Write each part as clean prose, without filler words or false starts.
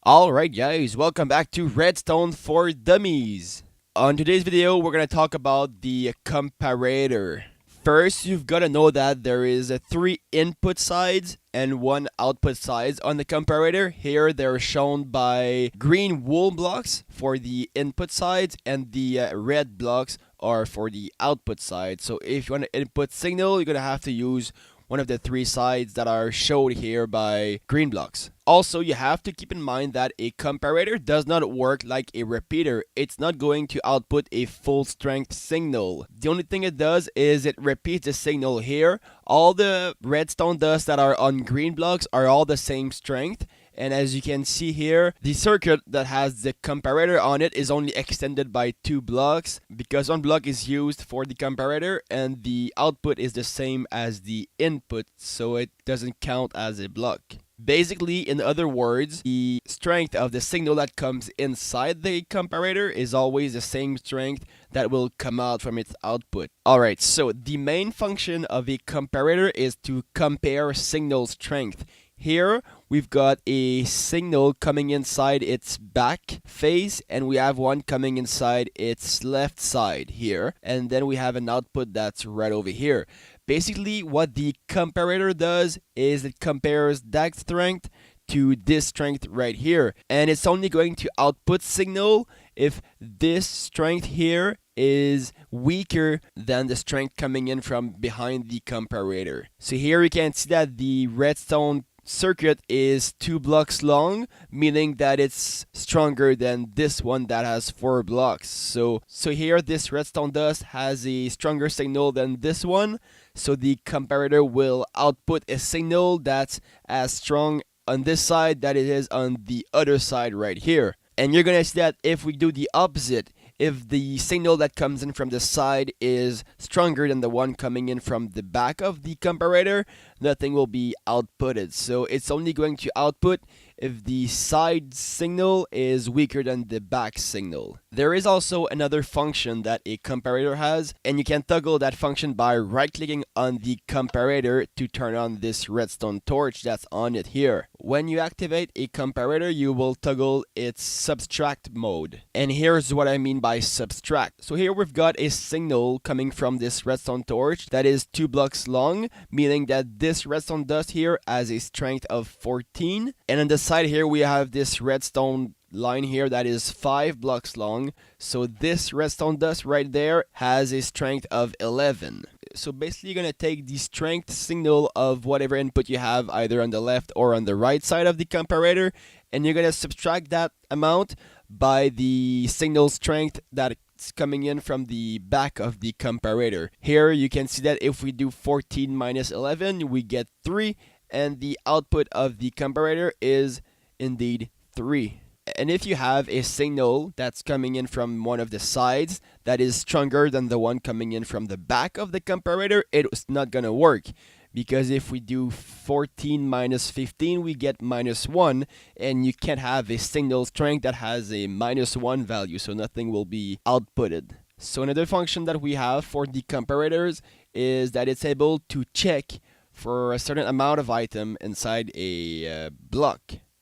Alright guys, welcome back to Redstone for Dummies. On today's video, we're going to talk about the comparator. First, you've got to know that there is 3 input sides and 1 output sides on the comparator. Here, they're shown by green wool blocks for the input sides and the red blocks are for the output side. So if you want an input signal, you're going to have to use one of the 3 sides that are showed here by green blocks. Also, you have to keep in mind that a comparator does not work like a repeater. It's not going to output a full strength signal. The only thing it does is it repeats the signal here. All the redstone dust that are on green blocks are all the same strength. And as you can see here, the circuit that has the comparator on it is only extended by 2 blocks because 1 block is used for the comparator and the output is the same as the input, so it doesn't count as a block. Basically, in other words, the strength of the signal that comes inside the comparator is always the same strength that will come out from its output. Alright, so the main function of a comparator is to compare signal strength. Here, we've got a signal coming inside its back phase, and we have one coming inside its left side here. And then we have an output that's right over here. Basically, what the comparator does is it compares that strength to this strength right here. And it's only going to output signal if this strength here is weaker than the strength coming in from behind the comparator. So here you can see that the redstone circuit is 2 blocks long, meaning that it's stronger than this one that has 4 blocks. So here this redstone dust has a stronger signal than this one, so the comparator will output a signal that's as strong on this side that it is on the other side right here. And you're gonna see that if we do the opposite, if the signal that comes in from the side is stronger than the one coming in from the back of the comparator, nothing will be outputted. So it's only going to output if the side signal is weaker than the back signal. There is also another function that a comparator has, and you can toggle that function by right-clicking on the comparator to turn on this redstone torch that's on it here. When you activate a comparator, you will toggle its subtract mode. And here's what I mean by subtract. So here we've got a signal coming from this redstone torch that is 2 blocks long, meaning that this redstone dust here has a strength of 14, and on the side here we have this redstone line here that is 5 blocks long, so this redstone dust right there has a strength of 11. So basically you're going to take the strength signal of whatever input you have either on the left or on the right side of the comparator, and you're going to subtract that amount by the signal strength that's coming in from the back of the comparator. Here you can see that if we do 14 minus 11, we get 3, and the output of the comparator is indeed 3. And if you have a signal that's coming in from one of the sides that is stronger than the one coming in from the back of the comparator, it's not gonna work. Because if we do 14 minus 15, we get minus 1, and you can't have a signal strength that has a minus 1 value, so nothing will be outputted. So another function that we have for the comparators is that it's able to check for a certain amount of item inside a block.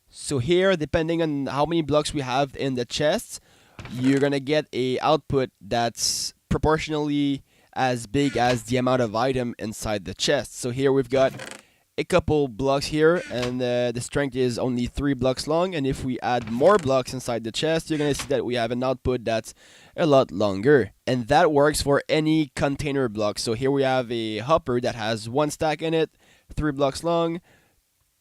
So here, depending on how many blocks we have in the chests, you're gonna get a output that's proportionally as big as the amount of item inside the chest. So here we've got a couple blocks here, and the strength is only 3 blocks long, and if we add more blocks inside the chest, you're gonna see that we have an output that's a lot longer. And that works for any container block. So here we have a hopper that has 1 stack in it, 3 blocks long,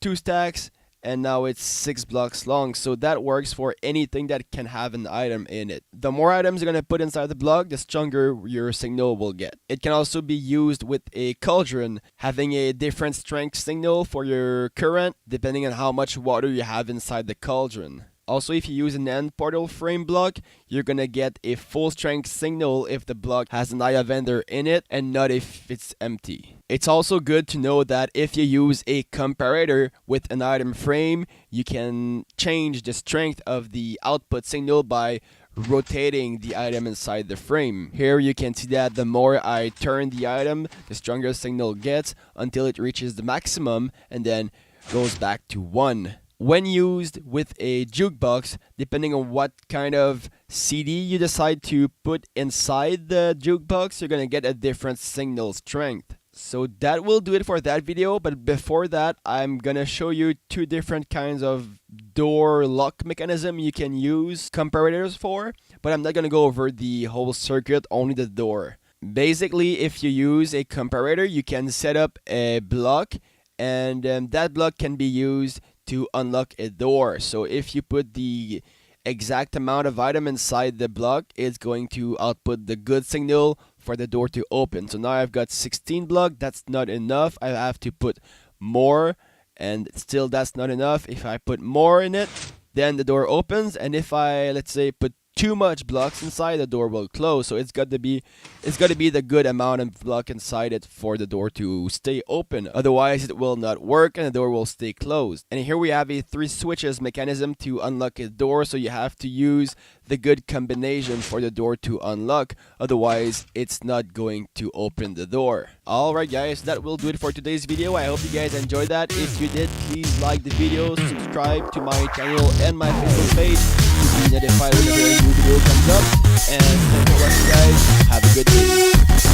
2 stacks, and now it's 6 blocks long. So that works for anything that can have an item in it. The more items you're going to put inside the block, the stronger your signal will get. It can also be used with a cauldron, having a different strength signal for your current depending on how much water you have inside the cauldron. Also, if you use an end portal frame block, you're gonna get a full strength signal if the block has an eye of ender in it and not if it's empty. It's also good to know that if you use a comparator with an item frame, you can change the strength of the output signal by rotating the item inside the frame. Here you can see that the more I turn the item, the stronger signal gets until it reaches the maximum and then goes back to 1. when used with a jukebox, depending on what kind of CD you decide to put inside the jukebox, you're gonna get a different signal strength. So that will do it for that video, but before that, I'm gonna show you two different kinds of door lock mechanism you can use comparators for, but I'm not gonna go over the whole circuit, only the door. Basically, if you use a comparator, you can set up a block, and that block can be used to unlock a door. So if you put the exact amount of item inside the block, it's going to output the good signal for the door to open. So now I've got 16 block. That's not enough. I have to put more, and still that's not enough. If I put more in it, then the door opens, and if I, let's say, put too much blocks inside, the door will close. So it's got to be the good amount of block inside it for the door to stay open. Otherwise, it will not work and the door will stay closed. And here we have a 3 switches mechanism to unlock a door. So you have to use the good combination for the door to unlock. Otherwise, it's not going to open the door. Alright guys, that will do it for today's video. I hope you guys enjoyed that. If you did, please like the video, subscribe to my channel and my Facebook page to be notified whenever a new video comes up. And thanks for watching guys. Have a good day.